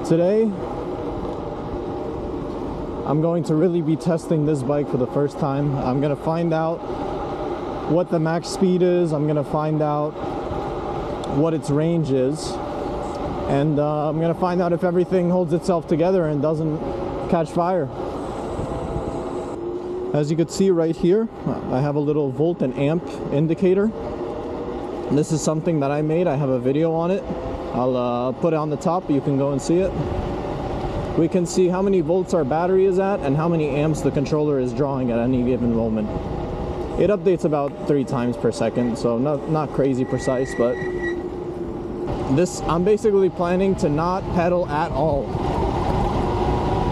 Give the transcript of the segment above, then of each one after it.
Today, I'm going to really be testing this bike for the first time. I'm going to find out what the max speed is. I'm going to find out what its range is. And I'm going to find out if everything holds itself together and doesn't catch fire. As you can see right here, I have a little volt and amp indicator. This is something that I made. I have a video on it. I'll put it on the top. You can go and see it. We can see how many volts our battery is at and how many amps the controller is drawing at any given moment. It updates about 3 times per second, so not crazy precise, but I'm basically planning to not pedal at all.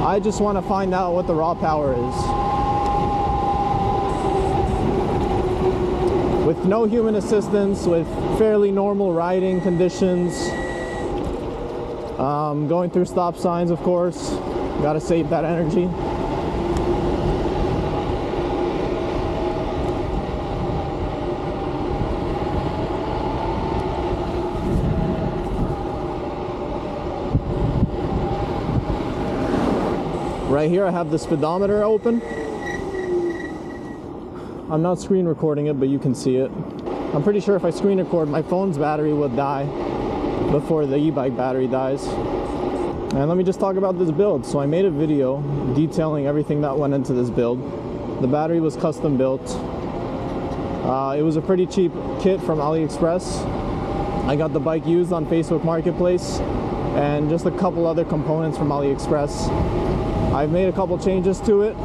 I just want to find out what the raw power is. With no human assistance, with fairly normal riding conditions, going through stop signs, of course, gotta save that energy. Right here I have the speedometer open. I'm not screen recording it, but you can see it. I'm pretty sure if I screen record, my phone's battery would die before the e-bike battery dies. And let me just talk about this build. So I made a video detailing everything that went into this build. The battery was custom built. It was a pretty cheap kit from AliExpress. I got the bike used on Facebook Marketplace and just a couple other components from AliExpress. I've made a couple changes to it.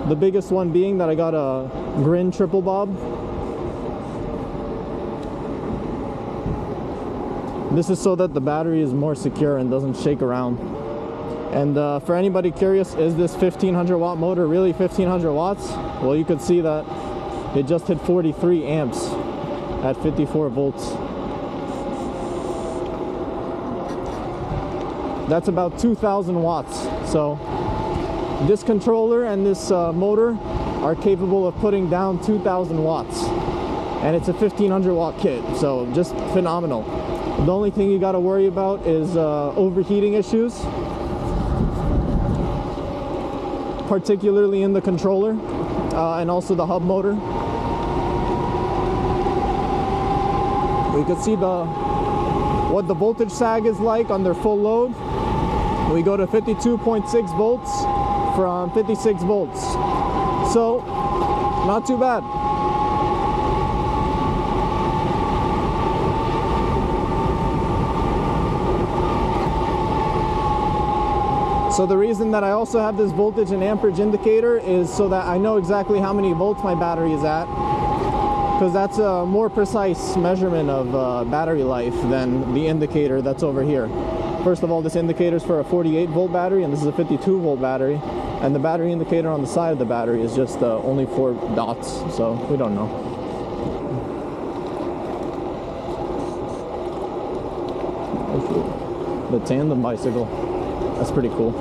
The biggest one being that I got a Grin triple bob. This is so that the battery is more secure and doesn't shake around. And for anybody curious, is this 1500 watt motor really 1500 watts? Well, you could see that it just hit 43 amps at 54 volts. That's about 2000 watts. So this controller and this motor are capable of putting down 2000 watts. And it's a 1500 watt kit, so just phenomenal. The only thing you gotta worry about is overheating issues, particularly in the controller and also the hub motor. We can see what the voltage sag is like under full load. We go to 52.6 volts from 56 volts. So, not too bad. So the reason that I also have this voltage and amperage indicator is so that I know exactly how many volts my battery is at, because that's a more precise measurement of battery life than the indicator that's over here. First of all, this indicator is for a 48 volt battery, and this is a 52 volt battery, and the battery indicator on the side of the battery is just only 4 dots, so we don't know. The tandem bicycle, that's pretty cool.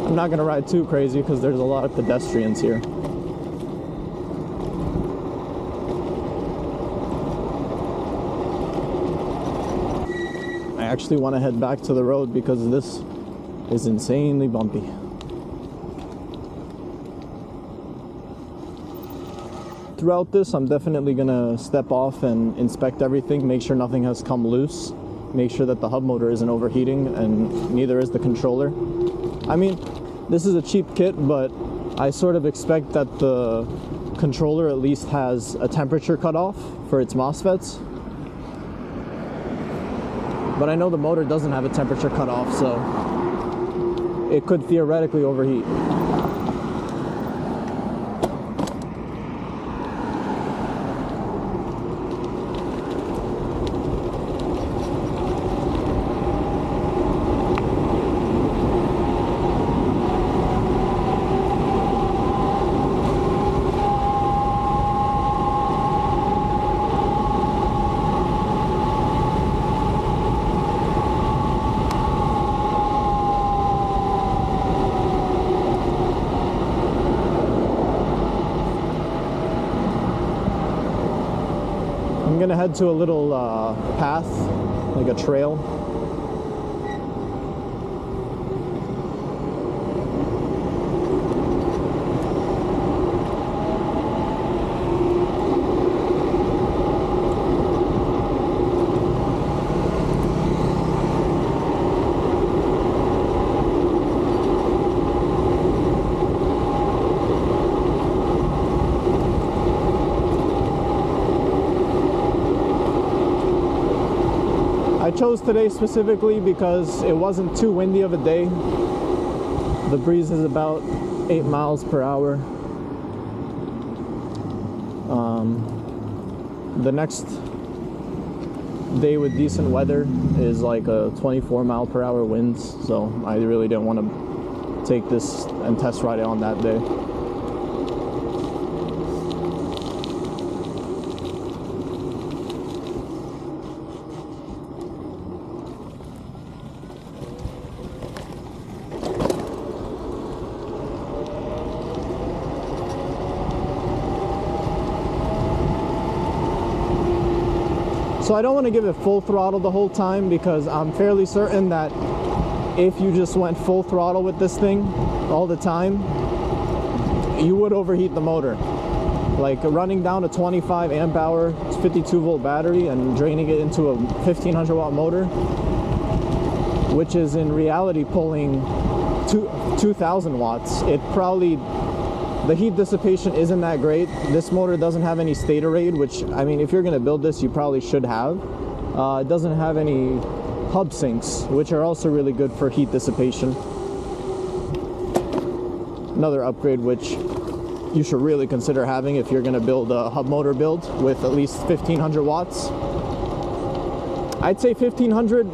I'm not going to ride too crazy because there's a lot of pedestrians here. I actually want to head back to the road because this is insanely bumpy. Throughout this, I'm definitely going to step off and inspect everything, make sure nothing has come loose, make sure that the hub motor isn't overheating, and neither is the controller. I mean, this is a cheap kit, but I sort of expect that the controller at least has a temperature cutoff for its MOSFETs. But I know the motor doesn't have a temperature cutoff, so it could theoretically overheat. head to a little path, like a trail. I chose today specifically because it wasn't too windy of a day. The breeze is about 8 miles per hour. The next day with decent weather is like a 24 mile per hour winds, so I really didn't want to take this and test ride it on that day. So I don't want to give it full throttle the whole time, because I'm fairly certain that if you just went full throttle with this thing all the time, you would overheat the motor. Like running down a 25 amp hour 52 volt battery and draining it into a 1500 watt motor, which is in reality pulling 2000 watts, the heat dissipation isn't that great. This motor doesn't have any statorade, which, I mean, if you're going to build this, you probably should have. It doesn't have any hub sinks, which are also really good for heat dissipation. Another upgrade which you should really consider having if you're going to build a hub motor build with at least 1500 watts. I'd say 1500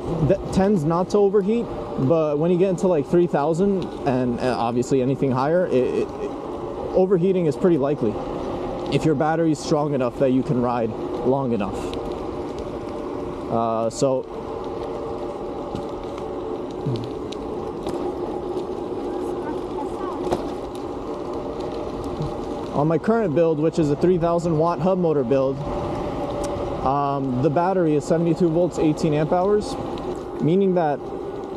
tends not to overheat, but when you get into like 3000 and obviously anything higher, overheating is pretty likely if your battery is strong enough that you can ride long enough. So on my current build, which is a 3000 watt hub motor build, the battery is 72 volts, 18 amp hours, meaning that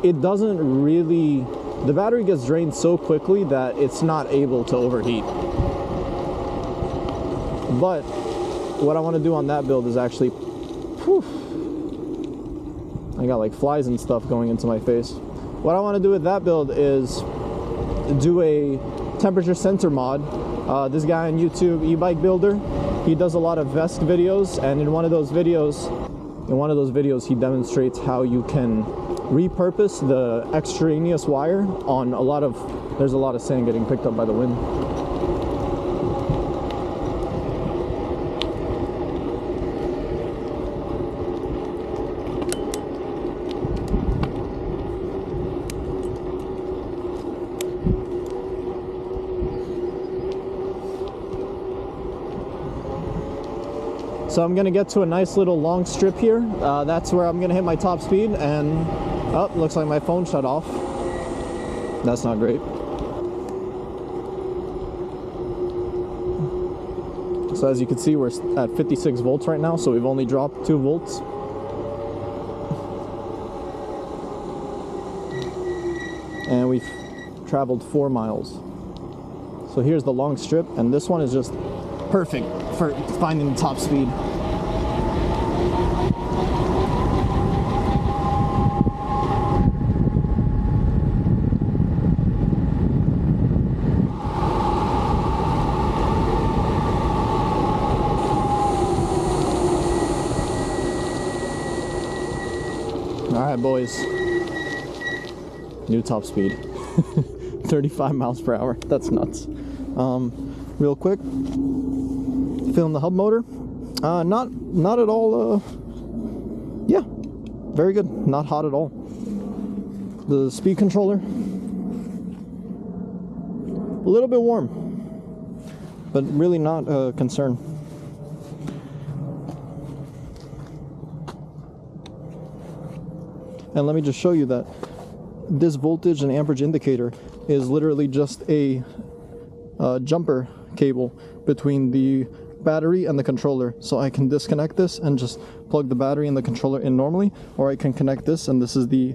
it doesn't really, the battery gets drained so quickly that it's not able to overheat. But what I want to do on that build is actually, I got like flies and stuff going into my face. What I want to do with that build is do a temperature sensor mod. This guy on YouTube, e-bike builder, he does a lot of vest videos, and in one of those videos he demonstrates how you can repurpose the extraneous wire on there's a lot of sand getting picked up by the wind. So I'm gonna get to a nice little long strip here. That's where I'm gonna hit my top speed, and looks like my phone shut off. That's not great. So as you can see, we're at 56 volts right now, so we've only dropped 2 volts. And we've traveled 4 miles. So here's the long strip, and this one is just perfect for finding the top speed. Alright boys, new top speed. 35 miles per hour, that's nuts. Real quick, filling the hub motor. Not at all, yeah, very good, not hot at all. The speed controller, a little bit warm, but really not a concern. And let me just show you that this voltage and amperage indicator is literally just a jumper cable between the battery and the controller. So I can disconnect this and just plug the battery and the controller in normally, or I can connect this, and this is the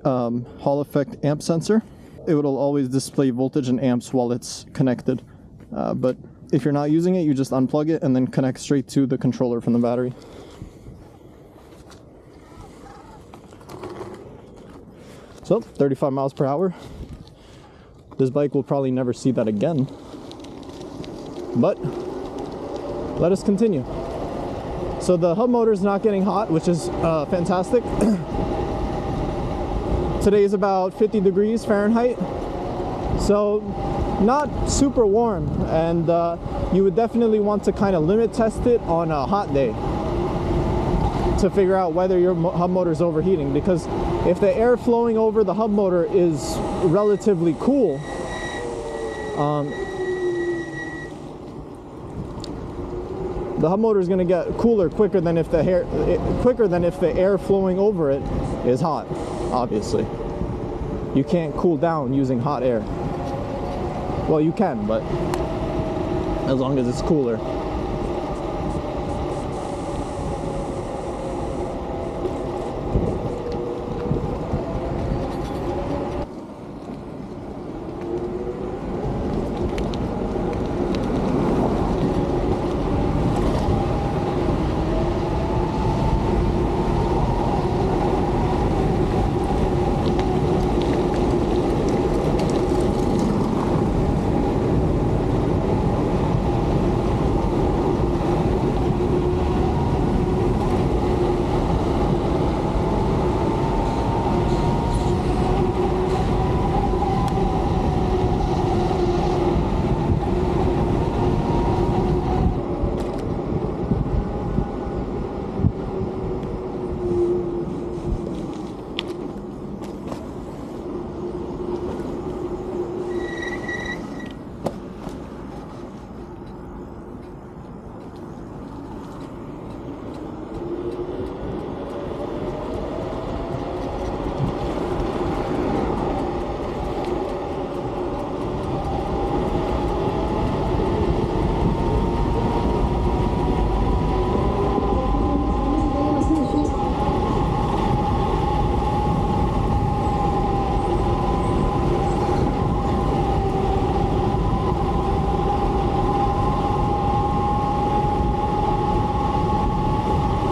Hall effect amp sensor. It will always display voltage and amps while it's connected. But if you're not using it, you just unplug it and then connect straight to the controller from the battery. So 35 miles per hour. This bike will probably never see that again. But let us continue. So the hub motor is not getting hot, which is fantastic. Today is about 50 degrees Fahrenheit. So not super warm, and you would definitely want to kind of limit test it on a hot day to figure out whether your hub motor is overheating, because if the air flowing over the hub motor is relatively cool, the hub motor is going to get cooler quicker than if the air flowing over it is hot. Obviously, you can't cool down using hot air. Well, you can, but as long as it's cooler.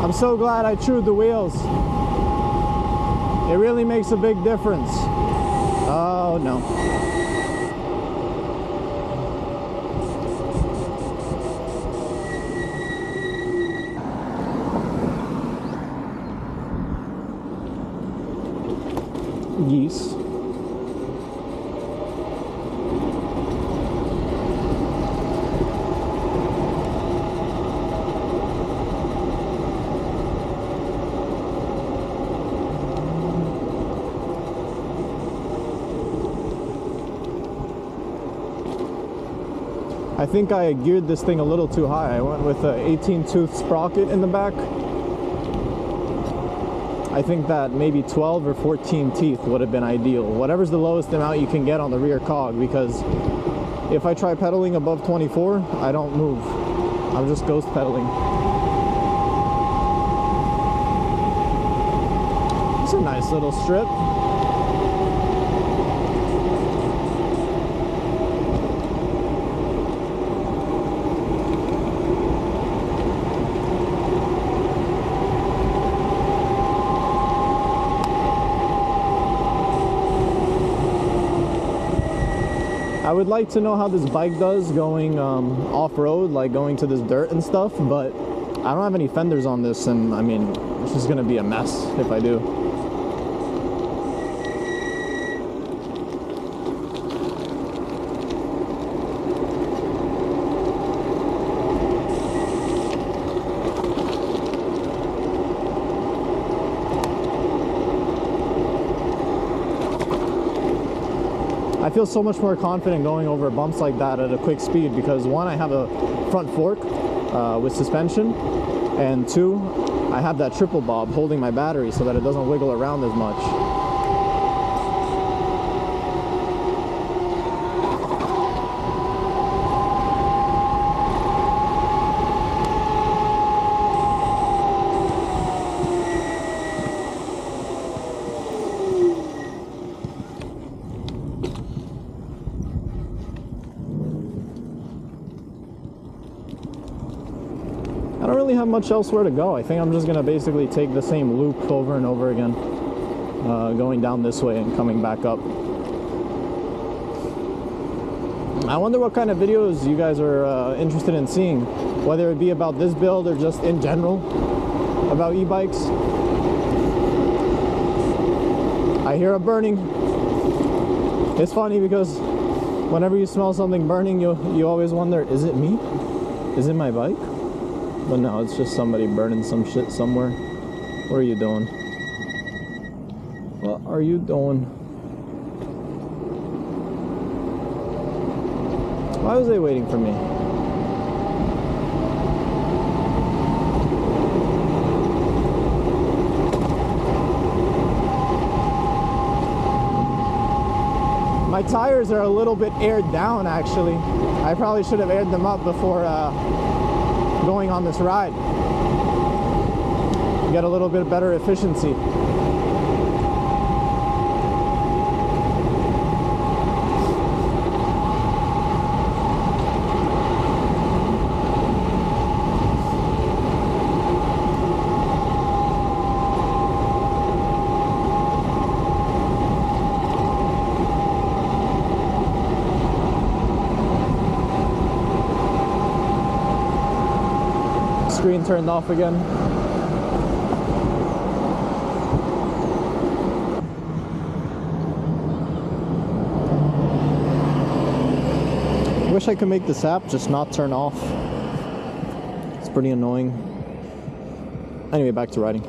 I'm so glad I chewed the wheels. It really makes a big difference. Oh no. Geese. I think I geared this thing a little too high. I went with an 18-tooth sprocket in the back. I think that maybe 12 or 14 teeth would have been ideal. Whatever's the lowest amount you can get on the rear cog, because if I try pedaling above 24, I don't move. I'm just ghost pedaling. It's a nice little strip. I would like to know how this bike does going off-road, like going to this dirt and stuff, but I don't have any fenders on this, and I mean, it's just gonna be a mess if I do. I feel so much more confident going over bumps like that at a quick speed because, one, I have a front fork with suspension, and two, I have that triple bob holding my battery so that it doesn't wiggle around as much. much elsewhere to go. I think I'm just gonna basically take the same loop over and over again, going down this way and coming back up. I wonder what kind of videos you guys are interested in seeing, whether it be about this build or just in general about e-bikes. I hear a burning. It's funny because whenever you smell something burning, you always wonder, is it me? Is it my bike? But no, it's just somebody burning some shit somewhere. What are you doing? What are you doing? Why was they waiting for me? My tires are a little bit aired down, actually. I probably should have aired them up before going on this ride. Get a little bit better efficiency. Screen turned off again. Wish I could make this app just not turn off. It's pretty annoying. Anyway, back to riding.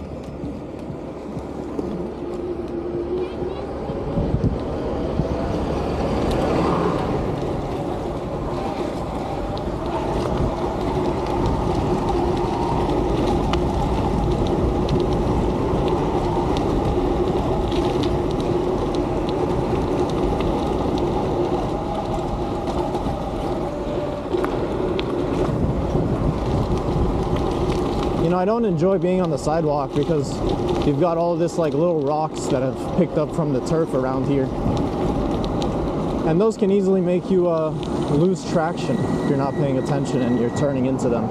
I don't enjoy being on the sidewalk because you've got all this like little rocks that have picked up from the turf around here, and those can easily make you lose traction if you're not paying attention and you're turning into them.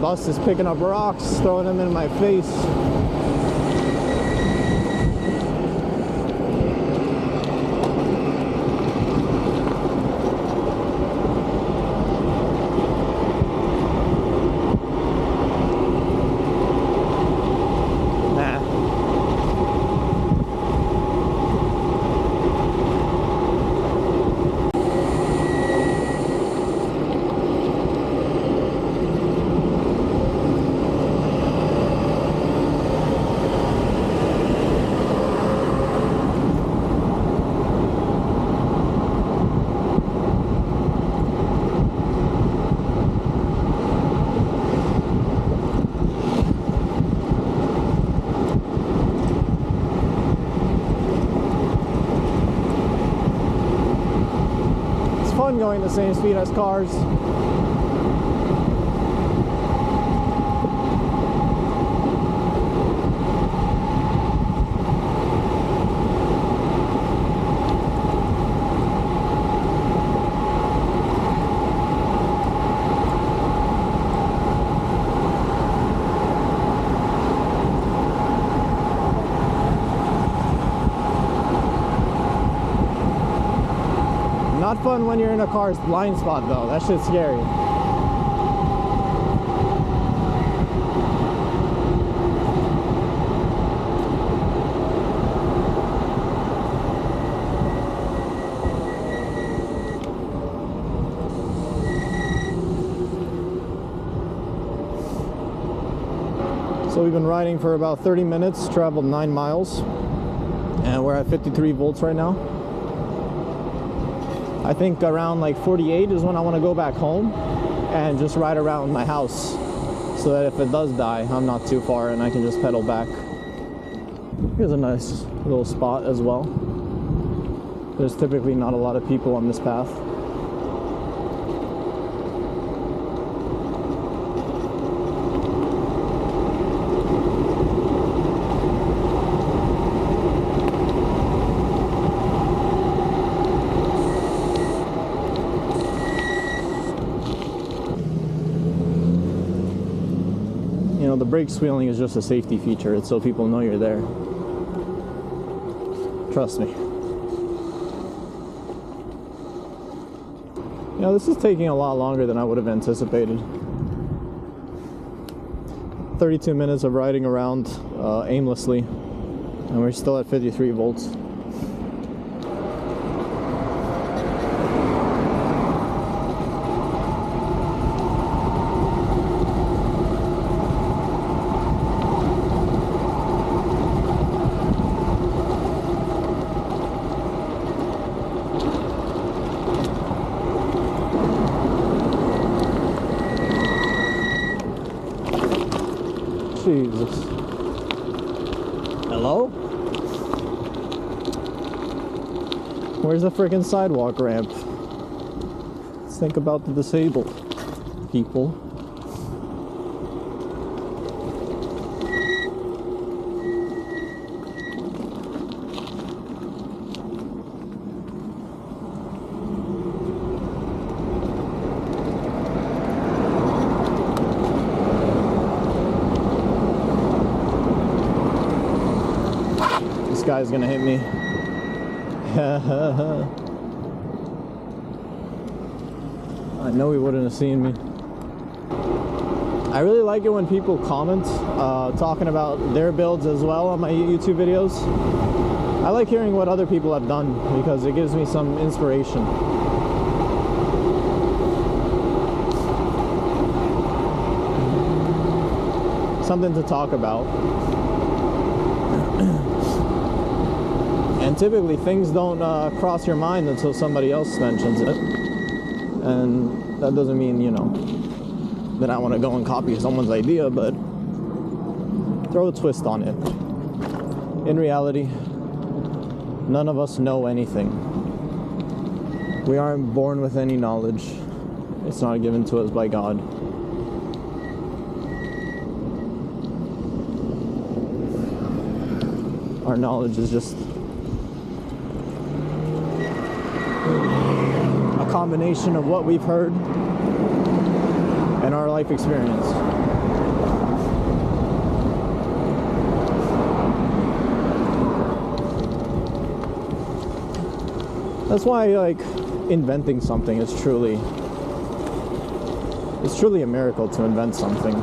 Bus is picking up rocks, throwing them in my face. Going the same speed as cars. Not fun when you're in a car's blind spot though, that shit's scary. So we've been riding for about 30 minutes, traveled 9 miles, and we're at 53 volts right now. I think around like 48 is when I want to go back home and just ride around my house so that if it does die, I'm not too far and I can just pedal back. Here's a nice little spot as well. There's typically not a lot of people on this path. You know, the brake squealing is just a safety feature. It's so people know you're there. Trust me. You know, this is taking a lot longer than I would have anticipated. 32 minutes of riding around aimlessly, and we're still at 53 volts. Jesus. Hello? Where's the freaking sidewalk ramp? Let's think about the disabled people. This guy's gonna hit me. I know he wouldn't have seen me. I really like it when people comment talking about their builds as well on my YouTube videos. I like hearing what other people have done because it gives me some inspiration. Something to talk about. And typically things don't cross your mind until somebody else mentions it. And that doesn't mean, you know, that I want to go and copy someone's idea, but throw a twist on it. In reality, none of us know anything. We aren't born with any knowledge. It's not given to us by God. Our knowledge is just a combination of what we've heard and our life experience. That's why, like, inventing something is truly a miracle to invent something.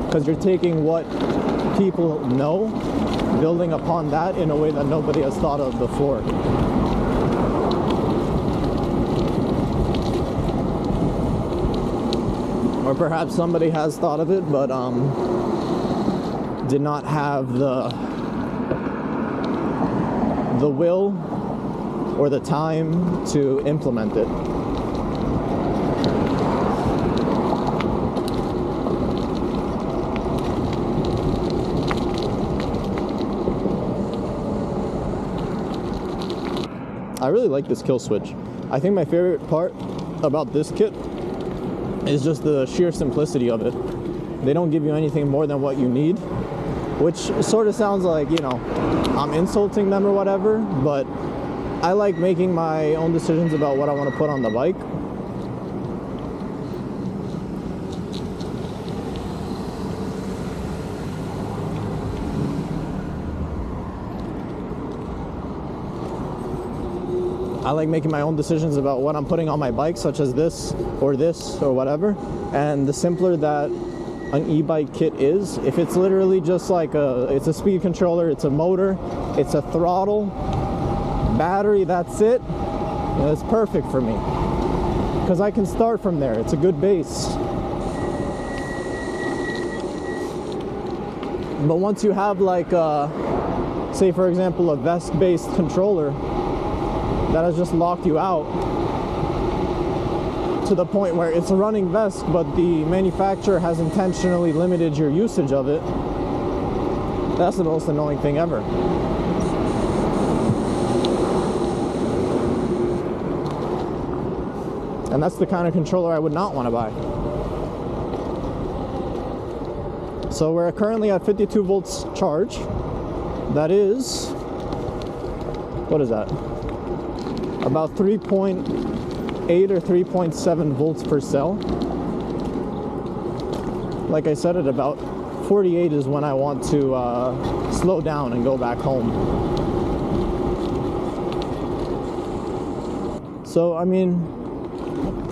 Because you're taking what people know, building upon that in a way that nobody has thought of before. Or perhaps somebody has thought of it, but did not have the will or the time to implement it. I really like this kill switch. I think my favorite part about this kit is just the sheer simplicity of it. They don't give you anything more than what you need, which sort of sounds like, you know, I'm insulting them or whatever, but I like making my own decisions about what I want to put on the bike. I like making my own decisions about what I'm putting on my bike, such as this or whatever. And the simpler that an e-bike kit is, if it's literally just like it's a speed controller, it's a motor, it's a throttle, battery, that's it, it's perfect for me. Because I can start from there. It's a good base. But once you have like, say for example, a vest-based controller, that has just locked you out, to the point where it's a running vest, but the manufacturer has intentionally limited your usage of it. That's the most annoying thing ever. And that's the kind of controller I would not want to buy. So we're currently at 52 volts charge. That is, what is that? About 3.8 or 3.7 volts per cell. Like I said, at about 48 is when I want to slow down and go back home. So, I mean,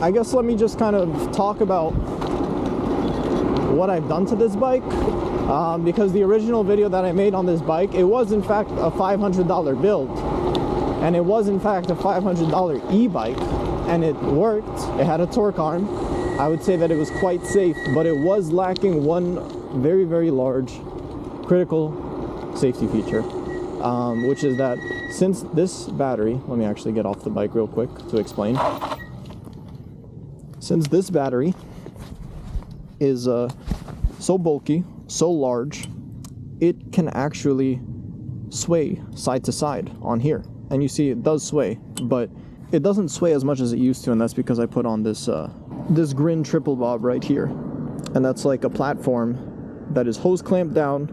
I guess let me just kind of talk about what I've done to this bike, because the original video that I made on this bike, it was in fact a $500 build, and it was in fact a $500 e-bike, and it worked. It had a torque arm. I would say that it was quite safe, but it was lacking one very, very large critical safety feature, which is that since this battery, let me actually get off the bike real quick to explain. Since this battery is so bulky, so large, it can actually sway side to side on here. And you see it does sway, but it doesn't sway as much as it used to, and that's because I put on this this Grin triple bob right here. And that's like a platform that is hose clamped down,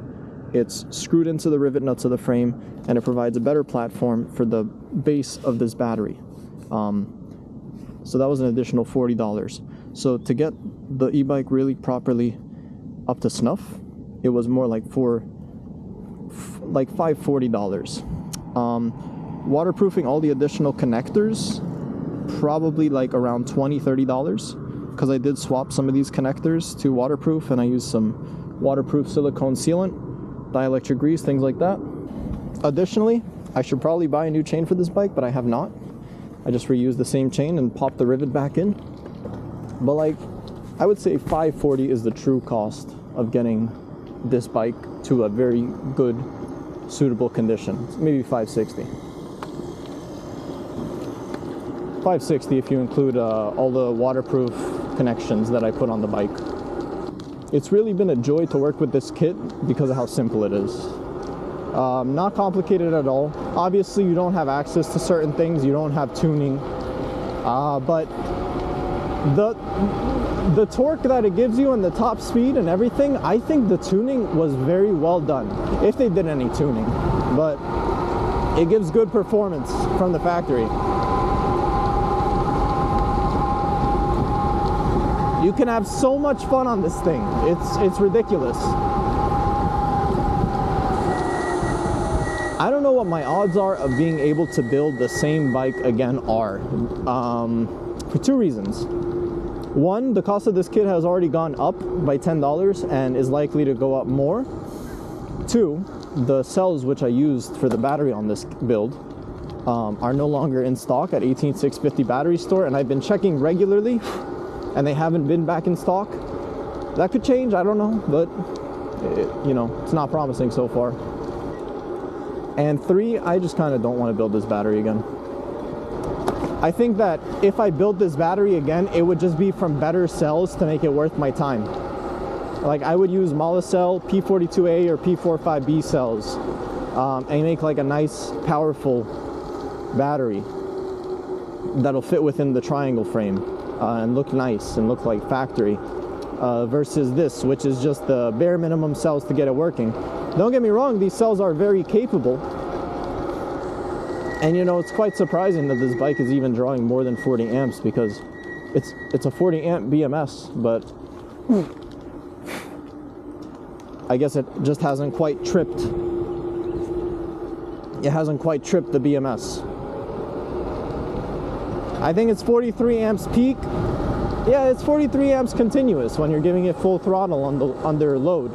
it's screwed into the rivet nuts of the frame, and it provides a better platform for the base of this battery. So that was an additional $40. So to get the e-bike really properly up to snuff, it was more like $540. Waterproofing all the additional connectors, probably like around $20-30, because I did swap some of these connectors to waterproof, and I used some waterproof silicone sealant, dielectric grease, things like that. Additionally, I should probably buy a new chain for this bike, but I have not. I just reused the same chain and popped the rivet back in. But like, I would say $540 is the true cost of getting this bike to a very good, suitable condition. Maybe $560. $560 if you include all the waterproof connections that I put on the bike. It's really been a joy to work with this kit because of how simple it is. Not complicated at all. Obviously, you don't have access to certain things. You don't have tuning, but the torque that it gives you and the top speed and everything, I think the tuning was very well done, if they did any tuning. But it gives good performance from the factory. You can have so much fun on this thing. It's ridiculous. I don't know what my odds are of being able to build the same bike again are, for two reasons. One, the cost of this kit has already gone up by $10 and is likely to go up more. Two, the cells which I used for the battery on this build are no longer in stock at 18650 battery store, and I've been checking regularly and they haven't been back in stock. That could change, I don't know, but it's not promising so far. And three, I just kind of don't want to build this battery again. I think that if I built this battery again, it would just be from better cells to make it worth my time. Like, I would use Molicel P42A or P45B cells and make like a nice, powerful battery that'll fit within the triangle frame and look nice and look like factory, versus this, which is just the bare minimum cells to get it working. Don't get me wrong, these cells are very capable. And it's quite surprising that this bike is even drawing more than 40 amps, because it's a 40 amp BMS, but I guess it just hasn't quite tripped. It hasn't quite tripped the BMS. I think it's 43 amps peak. Yeah, it's 43 amps continuous when you're giving it full throttle under load.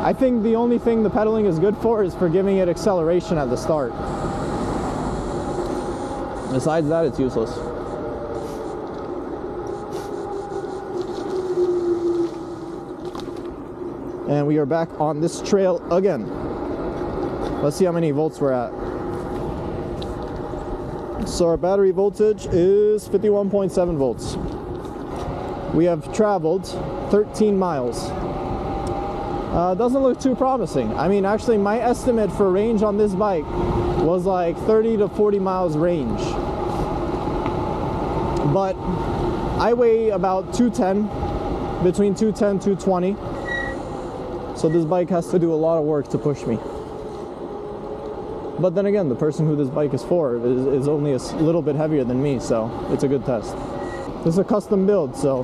I think the only thing the pedaling is good for is for giving it acceleration at the start. Besides that, it's useless. And we are back on this trail again. Let's see how many volts we're at. So our battery voltage is 51.7 volts. We have traveled 13 miles. Doesn't look too promising. I mean, actually, my estimate for range on this bike was like 30 to 40 miles range. But I weigh about 210, between 210 220. So this bike has to do a lot of work to push me. But then again, the person who this bike is for is only a little bit heavier than me, so it's a good test. This is a custom build, so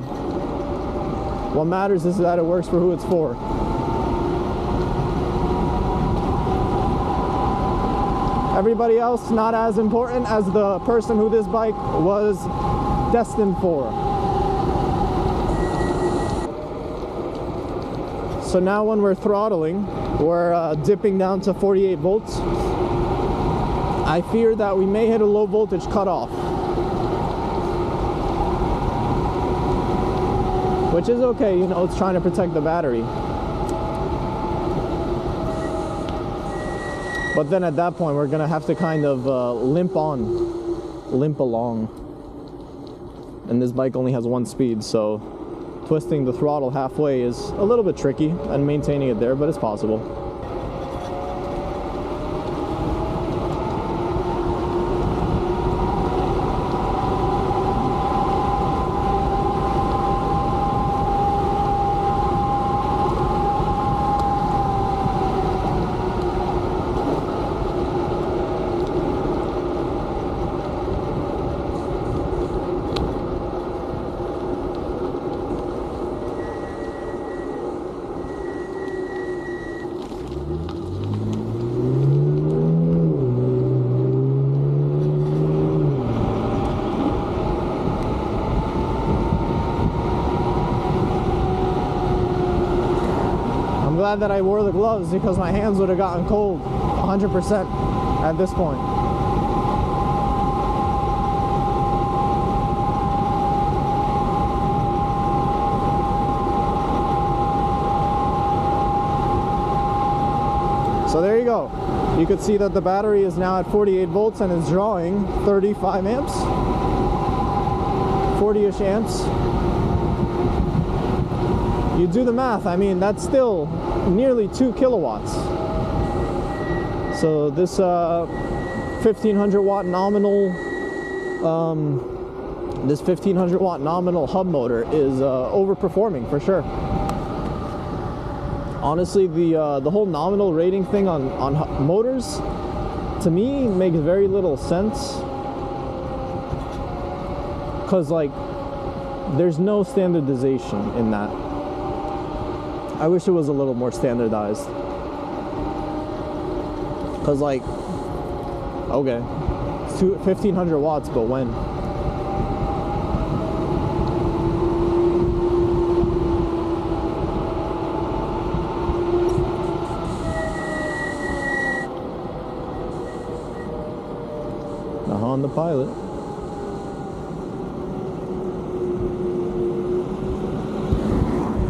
what matters is that it works for who it's for. Everybody else not as important as the person who this bike was destined for. So now when we're throttling, we're dipping down to 48 volts. I fear that we may hit a low voltage cutoff, which is okay, you know, it's trying to protect the battery. But then at that point, we're gonna have to kind of limp along. And this bike only has one speed, so twisting the throttle halfway is a little bit tricky, and maintaining it there, but it's possible. Glad that I wore the gloves because my hands would have gotten cold 100% at this point. So there you go. You could see that the battery is now at 48 volts and is drawing 35 amps, 40-ish amps. You do the math, I mean, that's still nearly 2 kilowatts. So this 1500 watt nominal hub motor is overperforming for sure. Honestly, the whole nominal rating thing on motors to me makes very little sense, because like there's no standardization in that. I wish it was a little more standardized. Because like, okay, it's 1500 watts, but when? The Honda Pilot.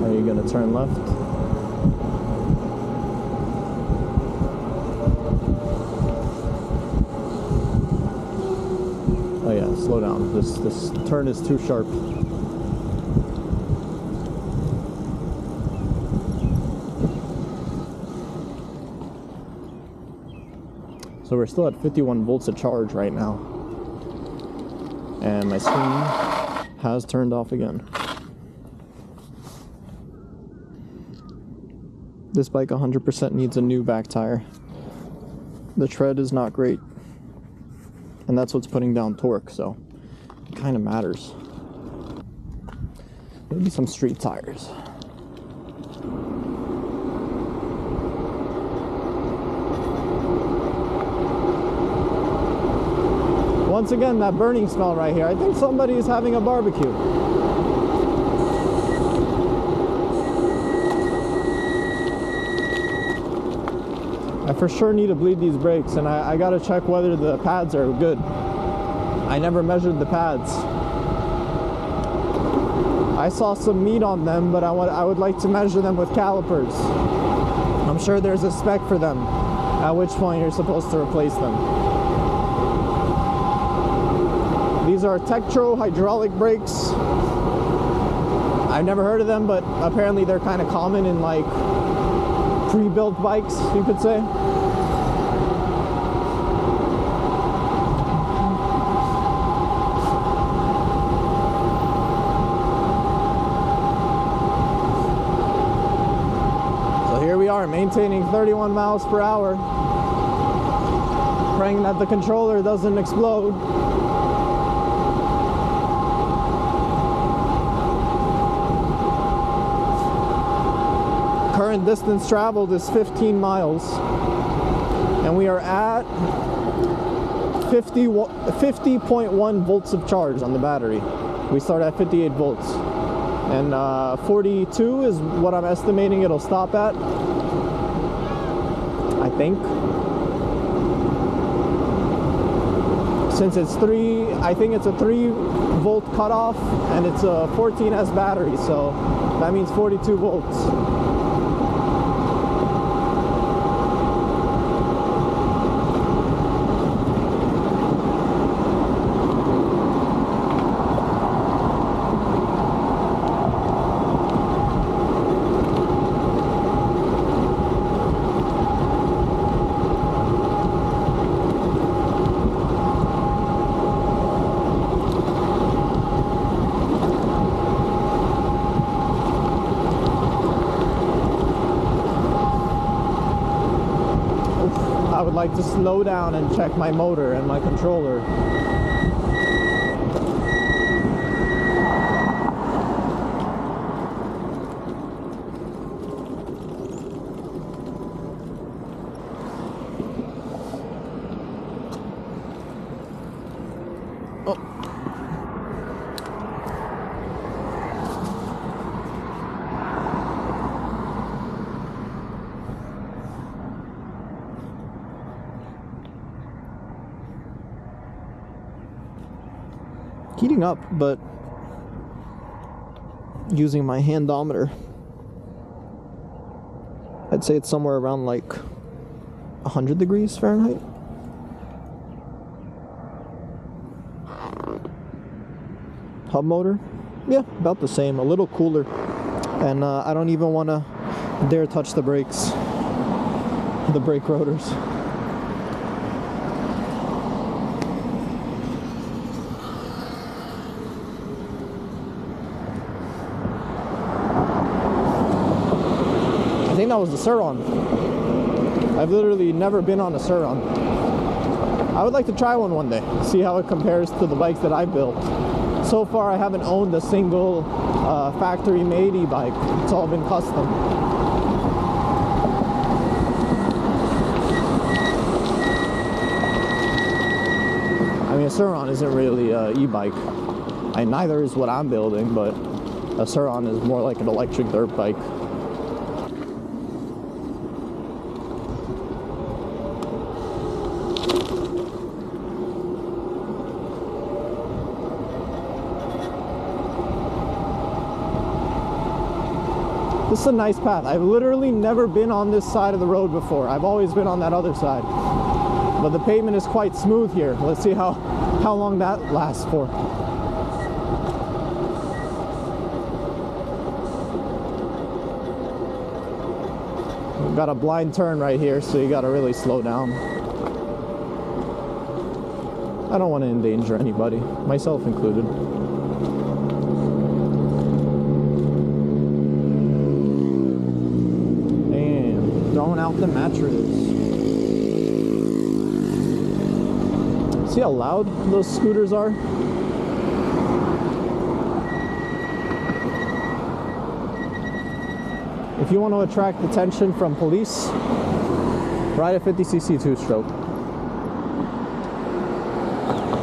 Are you gonna turn left? Oh yeah, slow down. This turn is too sharp. So we're still at 51 volts of charge right now. And my screen has turned off again. This bike 100% needs a new back tire. The tread is not great. And that's what's putting down torque, so it kind of matters. Maybe some street tires. Once again, that burning smell right here. I think somebody is having a barbecue. I for sure need to bleed these brakes, and I gotta check whether the pads are good. I never measured the pads. I saw some meat on them, but I would like to measure them with calipers. I'm sure there's a spec for them, at which point you're supposed to replace them. These are Tektro hydraulic brakes. I've never heard of them, but apparently they're kind of common in like pre-built bikes, you could say. So here we are, maintaining 31 miles per hour, praying that the controller doesn't explode. Current distance traveled is 15 miles, and we are at 50.1 volts of charge on the battery. We start at 58 volts, and 42 is what I'm estimating it'll stop at, I think. Since it's I think it's a 3-volt cutoff, and it's a 14S battery, so that means 42 volts. I would like to slow down and check my motor and my controller. Heating up, but using my handometer, I'd say it's somewhere around like 100 degrees Fahrenheit. Hub motor, yeah, about the same, a little cooler, and I don't even want to dare touch the brakes, the brake rotors. I think that was the Surron. I've literally never been on a Surron. I would like to try one day, see how it compares to the bikes that I've built. So far I haven't owned a single factory made e-bike. It's all been custom. I mean, a Surron isn't really an e-bike. Neither is what I'm building, but a Surron is more like an electric dirt bike. This is a nice path. I've literally never been on this side of the road before. I've always been on that other side. But the pavement is quite smooth here. Let's see how long that lasts for. We've got a blind turn right here, so you gotta really slow down. I don't want to endanger anybody, myself included. Throwing out the mattress. See how loud those scooters are? If you want to attract attention from police, ride a 50cc 2-stroke.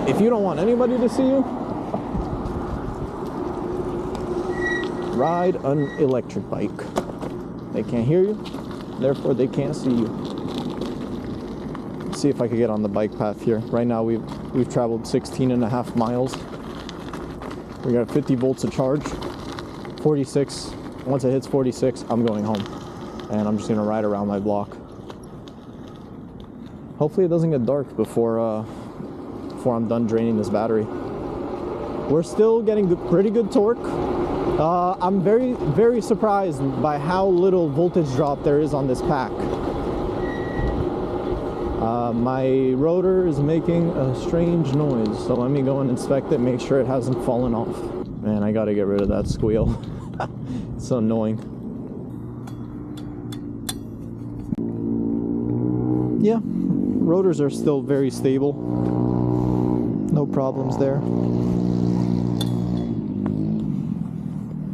If you don't want anybody to see you, ride an electric bike. They can't hear you, therefore they can't see you. Let's see if I could get on the bike path here. Right now we've traveled 16.5 miles. We got 50 volts of charge, 46. Once it hits 46, I'm going home, and I'm just gonna ride around my block. Hopefully it doesn't get dark before I'm done draining this battery. we're still getting pretty good torque. I'm very, very surprised by how little voltage drop there is on this pack. My rotor is making a strange noise, so let me go and inspect it, make sure it hasn't fallen off. Man, I gotta get rid of that squeal. It's so annoying. Yeah, rotors are still very stable. No problems there.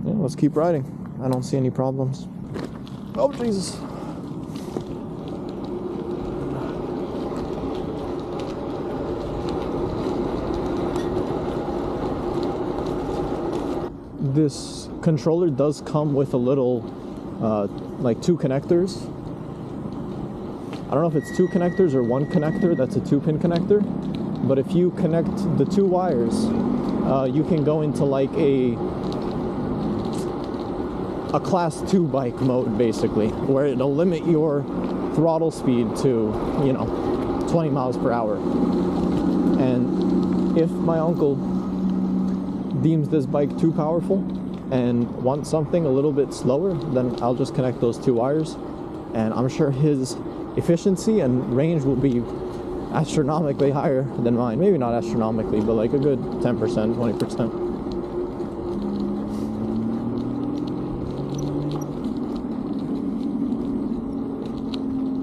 Yeah, let's keep riding. I don't see any problems. Oh, Jesus. This controller does come with a little, like 2 connectors. I don't know if it's 2 connectors or 1 connector. That's a 2-pin connector. But if you connect the 2 wires, you can go into like a class 2 bike mode, basically, where it'll limit your throttle speed to, 20 miles per hour. And if my uncle deems this bike too powerful and wants something a little bit slower, then I'll just connect those 2 wires, and I'm sure his efficiency and range will be astronomically higher than mine. Maybe not astronomically, but like a good 10%, 20%.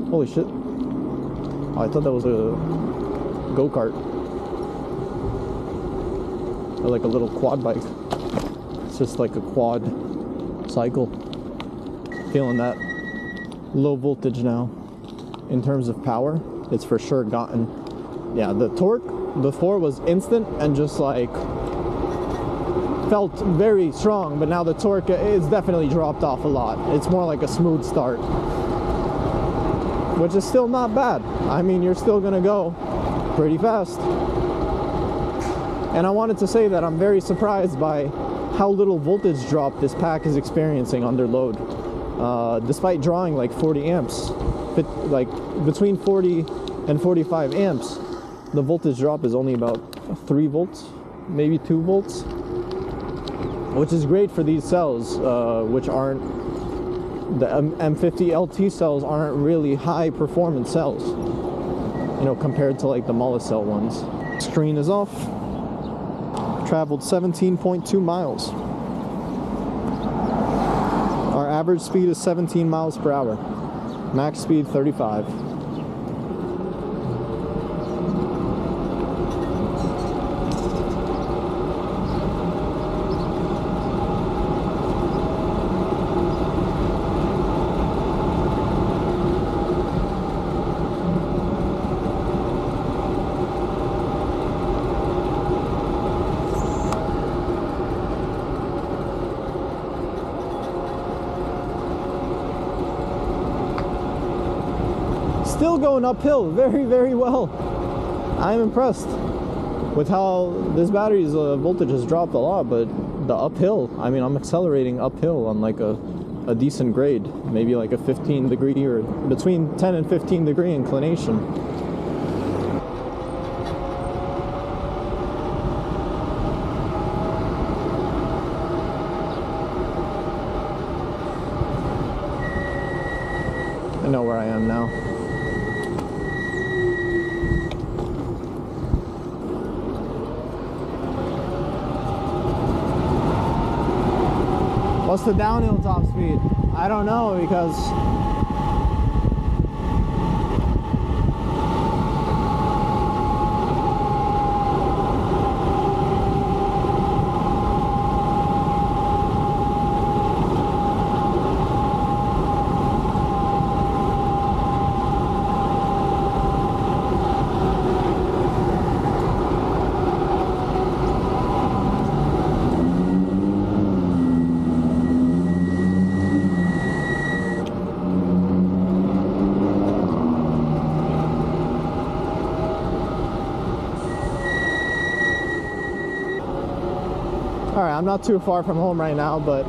Holy shit. Oh, I thought that was a go-kart. Or like a little quad bike. It's just like a quad cycle. Feeling that low voltage now. In terms of power, it's for sure gotten, yeah, the torque before was instant and just like felt very strong, but now the torque is definitely dropped off a lot. It's more like a smooth start, which is still not bad. I mean, you're still gonna go pretty fast. And I wanted to say that I'm very surprised by how little voltage drop this pack is experiencing under load. Despite drawing like 40 amps, like between 40 and 45 amps, the voltage drop is only about 3 volts, maybe 2 volts, which is great for these cells, which aren't, the M50 LT cells aren't really high performance cells, compared to like the monocell ones. Screen is off. Traveled 17.2 miles. Our average speed is 17 miles per hour. Max speed 35. Still going uphill very, very well. I'm impressed with how this battery's voltage has dropped a lot, but the uphill, I mean, I'm accelerating uphill on like a decent grade, maybe like a 15 degree or between 10 and 15 degree inclination. I know where I am now. What's the downhill top speed? I don't know, because Alright, I'm not too far from home right now, but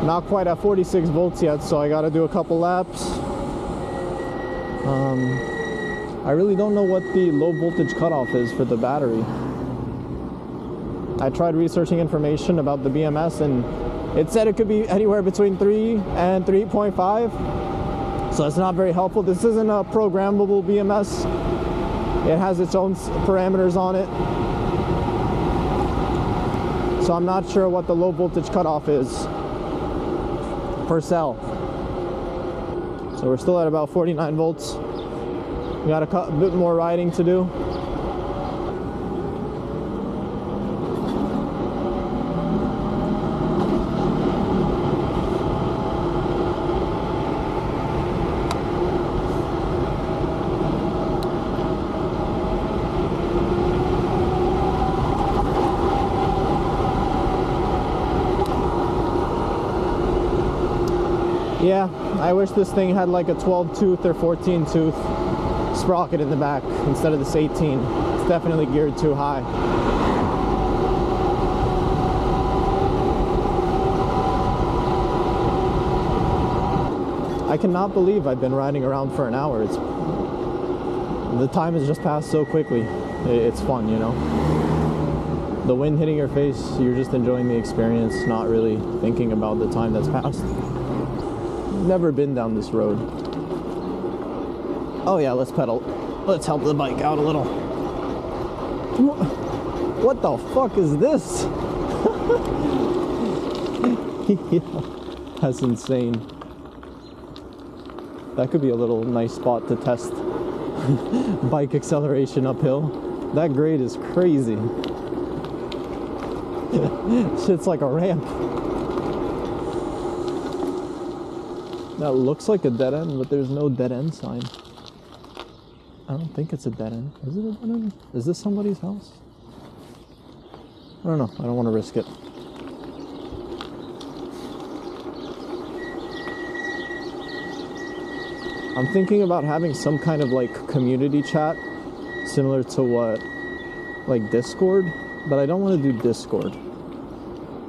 not quite at 46 volts yet, so I gotta do a couple laps. I really don't know what the low voltage cutoff is for the battery. I tried researching information about the BMS, and it said it could be anywhere between 3 and 3.5. So it's not very helpful. This isn't a programmable BMS. It has its own parameters on it. So I'm not sure what the low voltage cutoff is per cell. So we're still at about 49 volts. We got a bit more riding to do. Yeah, I wish this thing had like a 12 tooth or 14 tooth sprocket in the back instead of this 18. It's definitely geared too high. I cannot believe I've been riding around for an hour. The time has just passed so quickly. It's fun, you know. The wind hitting your face, you're just enjoying the experience, not really thinking about the time that's passed. Never been down this road. Oh yeah, let's pedal. Let's help the bike out a little. What the fuck is this? Yeah, that's insane. That could be a little nice spot to test bike acceleration uphill. That grade is crazy. Shit's like a ramp. That looks like a dead end, but there's no dead end sign. I don't think it's a dead end. Is it a dead end? Is this somebody's house? I don't know. I don't want to risk it. I'm thinking about having some kind of like community chat similar to what, like Discord, but I don't want to do Discord.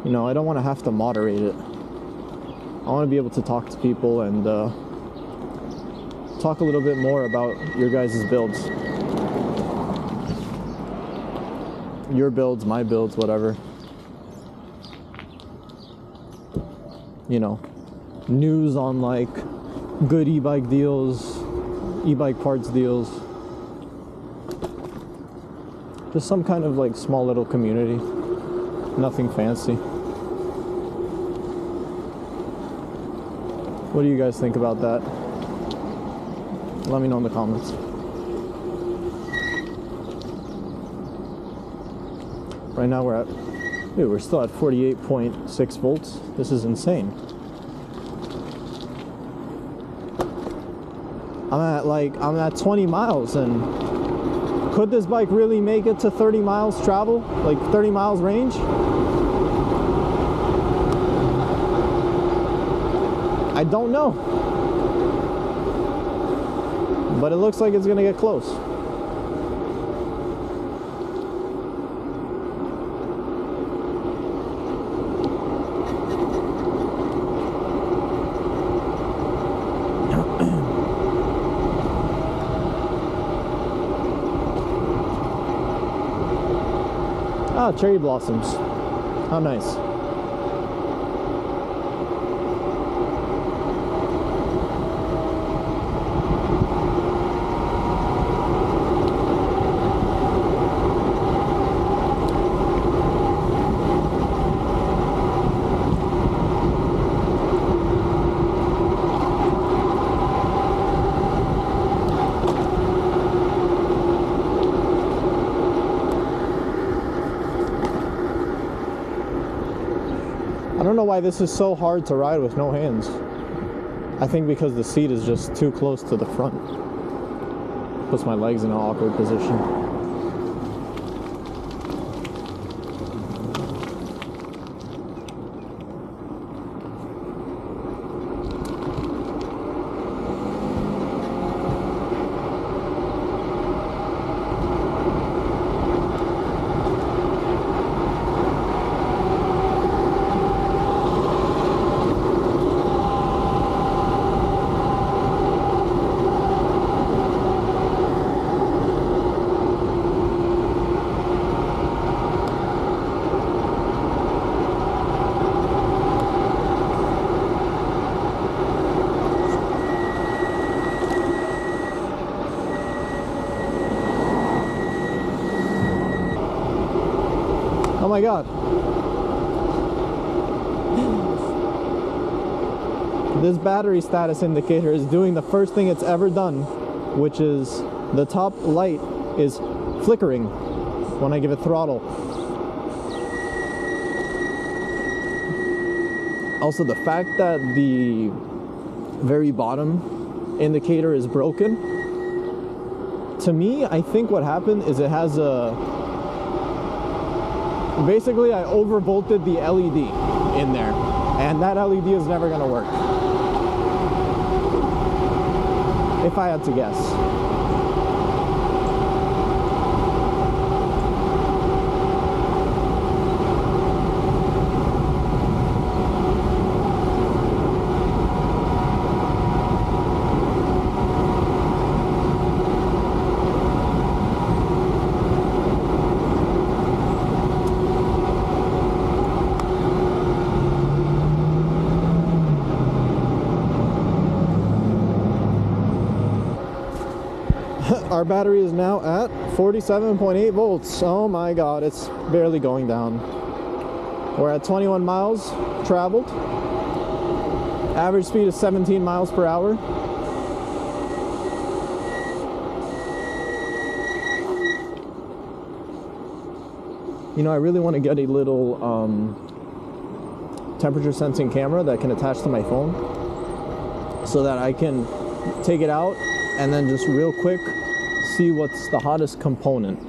You know, I don't want to have to moderate it. I want to be able to talk to people and talk a little bit more about your guys' builds. Your builds, my builds, whatever. You know, news on like good e-bike deals, e-bike parts deals. Just some kind of like small little community. Nothing fancy. What do you guys think about that? Let me know in the comments. Right now we're still at 48.6 volts. This is insane. I'm at 20 miles, and could this bike really make it to 30 miles travel? Like 30 miles range? I don't know, but it looks like it's gonna get close. Ah, cherry blossoms. How nice. I don't know why this is so hard to ride with no hands. I think because the seat is just too close to the front. Puts my legs in an awkward position. Oh my god. This battery status indicator is doing the first thing it's ever done, which is the top light is flickering when I give it throttle. Also, the fact that the very bottom indicator is broken, to me, I think what happened is it has a... Basically, I overvolted the LED in there, and that LED is never going to work. If I had to guess. Our battery is now at 47.8 volts. Oh my god, it's barely going down. We're at 21 miles traveled. Average speed is 17 miles per hour. You know, I really want to get a little temperature sensing camera that can attach to my phone so that I can take it out and then just real quick see what's the hottest component,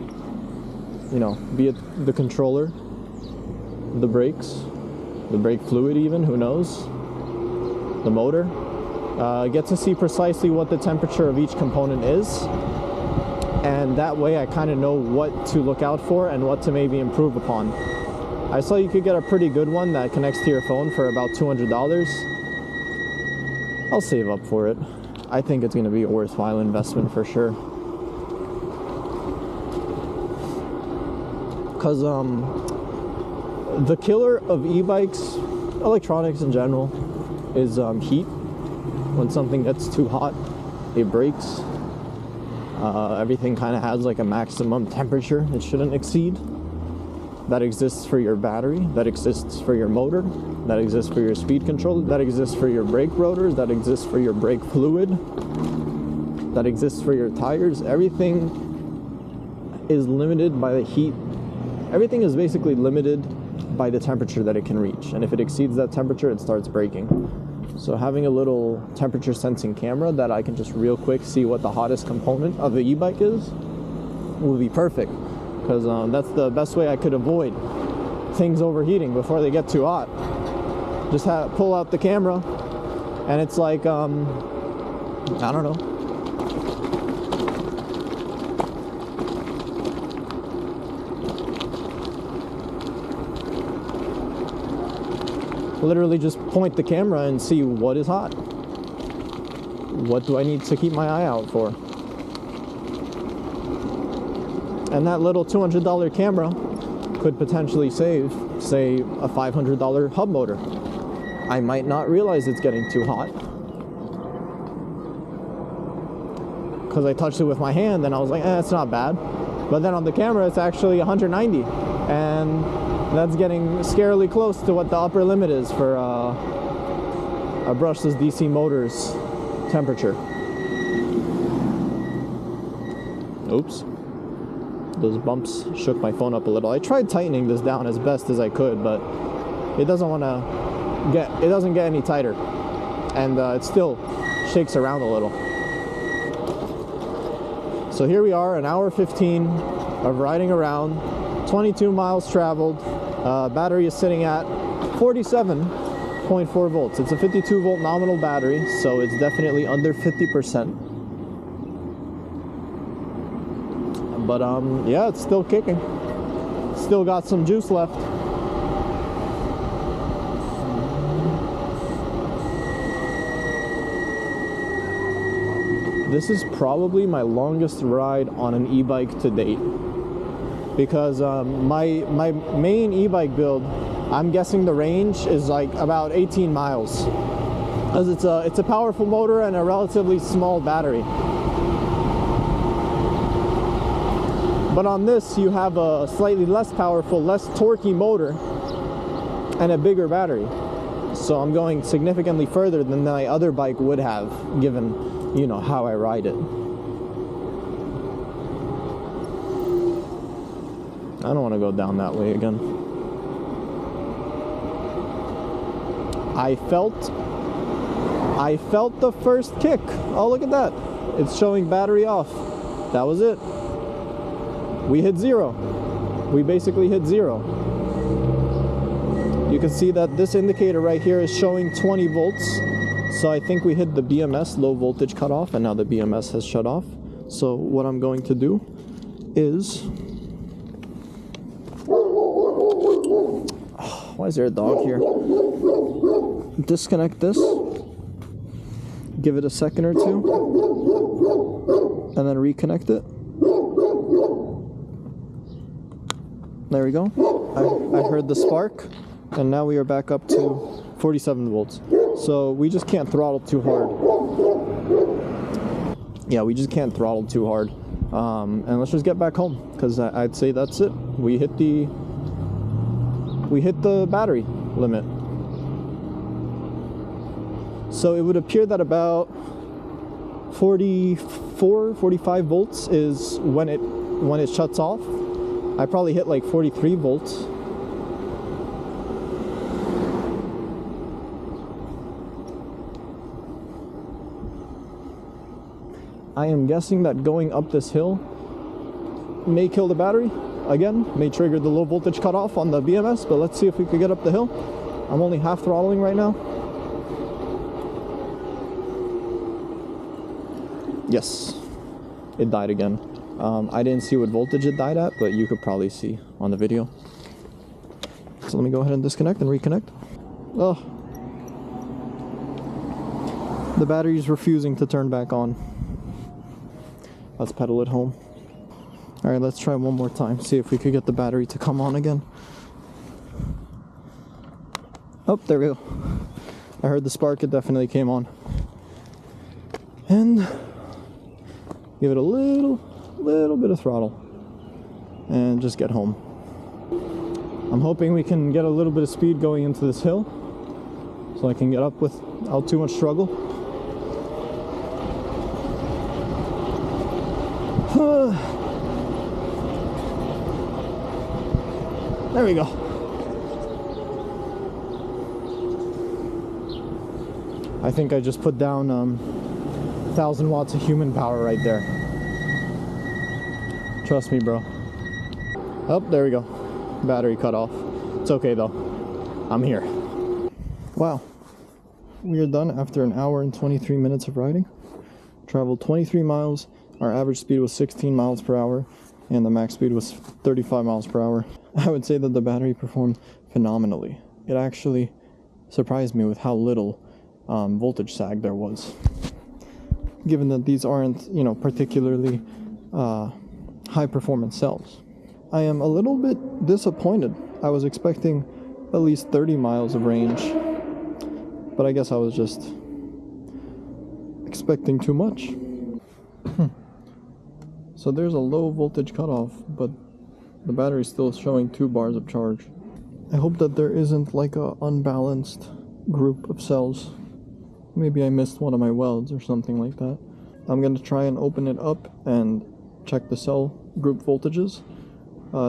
you know, be it the controller, the brakes, the brake fluid even, who knows, the motor. Get to see precisely what the temperature of each component is, and that way I kind of know what to look out for and what to maybe improve upon. I saw you could get a pretty good one that connects to your phone for about $200. I'll save up for it. I think it's going to be a worthwhile investment for sure. Because the killer of e-bikes, electronics in general, is heat. When something gets too hot, it breaks. Everything kind of has like a maximum temperature it shouldn't exceed. That exists for your battery, that exists for your motor, that exists for your speed controller, that exists for your brake rotors, that exists for your brake fluid, that exists for your tires. Everything is limited by the heat. Everything is basically limited by the temperature that it can reach, and if it exceeds that temperature, it starts breaking. So having a little temperature sensing camera that I can just real quick see what the hottest component of the e-bike is will be perfect, because that's the best way I could avoid things overheating before they get too hot. Just pull out the camera, and it's like, I don't know. Literally just point the camera and see what is hot. What do I need to keep my eye out for? And that little $200 camera could potentially save, say, a $500 hub motor. I might not realize it's getting too hot because I touched it with my hand and I was like, it's not bad. But then on the camera, it's actually 190, and that's getting scarily close to what the upper limit is for a brushless DC motor's temperature. Oops. Those bumps shook my phone up a little. I tried tightening this down as best as I could, but it doesn't get any tighter, and it still shakes around a little. So here we are, an hour 15 of riding around, 22 miles traveled. Battery is sitting at 47.4 volts. It's a 52 volt nominal battery, so it's definitely under 50%. But yeah, it's still kicking. Still got some juice left. This is probably my longest ride on an e-bike to date, because my main e-bike build, I'm guessing the range is like about 18 miles, because it's a powerful motor and a relatively small battery. But on this, you have a slightly less powerful, less torquey motor and a bigger battery. So I'm going significantly further than my other bike would have, given, you know, how I ride it. I don't want to go down that way again. I felt the first kick. Oh, look at that. It's showing battery off. That was it. We hit zero. We basically hit zero. You can see that this indicator right here is showing 20 volts. So I think we hit the BMS, low voltage cutoff, and now the BMS has shut off. So what I'm going to do is... Why is there a dog here? Disconnect this. Give it a second or two. And then reconnect it. There we go. I heard the spark. And now we are back up to 47 volts. So we just can't throttle too hard. Yeah, we just can't throttle too hard. And let's just get back home, because I'd say that's it. We hit the battery limit. So it would appear that about 45 volts is when it shuts off. I probably hit like 43 volts. I am guessing that going up this hill may kill the battery. Again, may trigger the low voltage cutoff on the BMS, but let's see if we can get up the hill. I'm only half throttling right now. Yes, it died again. I didn't see what voltage it died at, but you could probably see on the video. So let me go ahead and disconnect and reconnect. Oh, the battery is refusing to turn back on. Let's pedal it home. All right, let's try one more time. See if we could get the battery to come on again. Oh, there we go. I heard the spark. It definitely came on. And give it a little bit of throttle. And just get home. I'm hoping we can get a little bit of speed going into this hill, so I can get up without too much struggle. There we go. I think I just put down 1,000 watts of human power right there. Trust me, bro. Oh, there we go. Battery cut off. It's okay though. I'm here. Wow. We are done after an hour and 23 minutes of riding. Traveled 23 miles. Our average speed was 16 miles per hour. And the max speed was 35 miles per hour. I would say that the battery performed phenomenally. It actually surprised me with how little voltage sag there was. Given that these aren't, you know, particularly high performance cells. I am a little bit disappointed. I was expecting at least 30 miles of range. But I guess I was just expecting too much. So there's a low voltage cutoff, but the battery's still showing 2 bars of charge. I hope that there isn't like a unbalanced group of cells. Maybe I missed one of my welds or something like that. I'm gonna try and open it up and check the cell group voltages,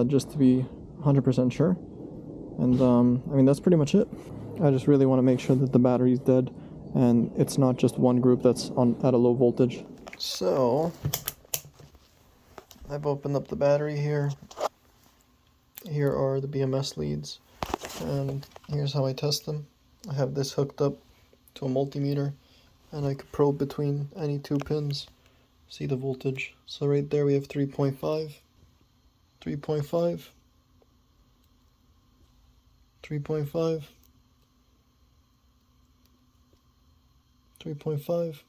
just to be 100% sure. And I mean, that's pretty much it. I just really want to make sure that the battery's dead and it's not just one group that's at a low voltage. So I've opened up the battery here. Here are the BMS leads, and here's how I test them. I have this hooked up to a multimeter, and I could probe between any 2 pins, see the voltage. So right there we have 3.5, 3.5, 3.5, 3.5,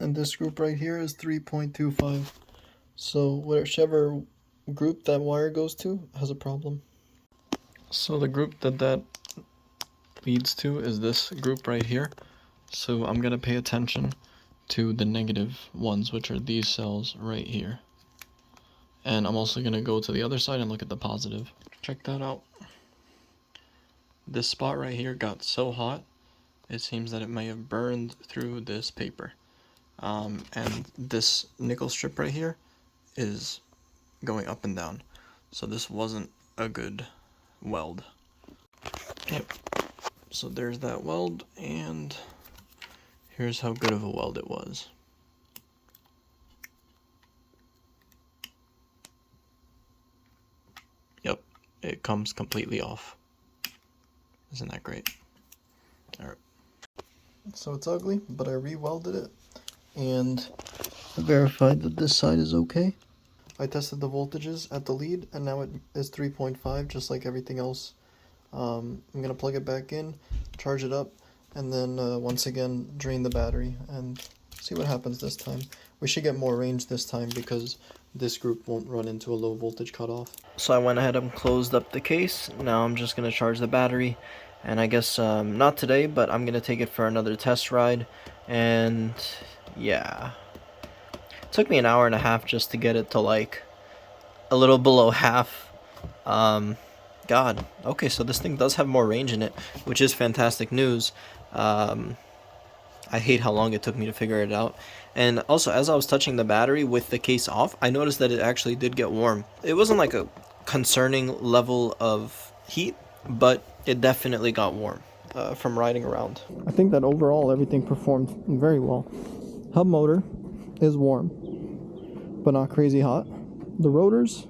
and this group right here is 3.25. So whichever group that wire goes to has a problem. So the group that leads to is this group right here. So I'm gonna pay attention to the negative ones, which are these cells right here. And I'm also going to go to the other side and look at the positive. Check that out. This spot right here got so hot, it seems that it may have burned through this paper. And this nickel strip right here is going up and down. So this wasn't a good weld. Yep. So there's that weld, and here's how good of a weld it was. Yep, it comes completely off. Isn't that great? Alright. So it's ugly, but I re-welded it, and I verified that this side is okay. I tested the voltages at the lead, and now it is 3.5, just like everything else. I'm going to plug it back in, charge it up, and then once again drain the battery and see what happens this time. We should get more range this time because this group won't run into a low voltage cutoff. So I went ahead and closed up the case. Now I'm just going to charge the battery, and I guess not today, but I'm going to take it for another test ride. And yeah, it took me an hour and a half just to get it to like a little below half. God, okay, so this thing does have more range in it, which is fantastic news. I hate how long it took me to figure it out. And also, as I was touching the battery with the case off, I noticed that it actually did get warm. It wasn't like a concerning level of heat, but it definitely got warm from riding around. I think that overall everything performed very well. Hub motor is warm, but not crazy hot. The rotors,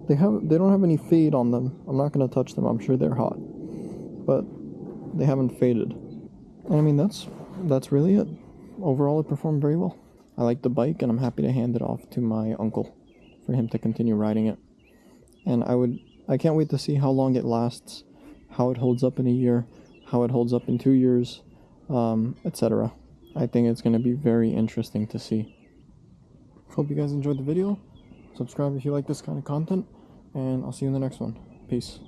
they don't have any fade on them. I'm not going to touch them. I'm sure they're hot, but they haven't faded. And I mean, that's really it. Overall, it performed very well. I like the bike, and I'm happy to hand it off to my uncle for him to continue riding it. And I can't wait to see how long it lasts, how it holds up in a year, how it holds up in 2 years, etc. I think it's going to be very interesting to see. Hope you guys enjoyed the video. Subscribe if you like this kind of content, and I'll see you in the next one. Peace.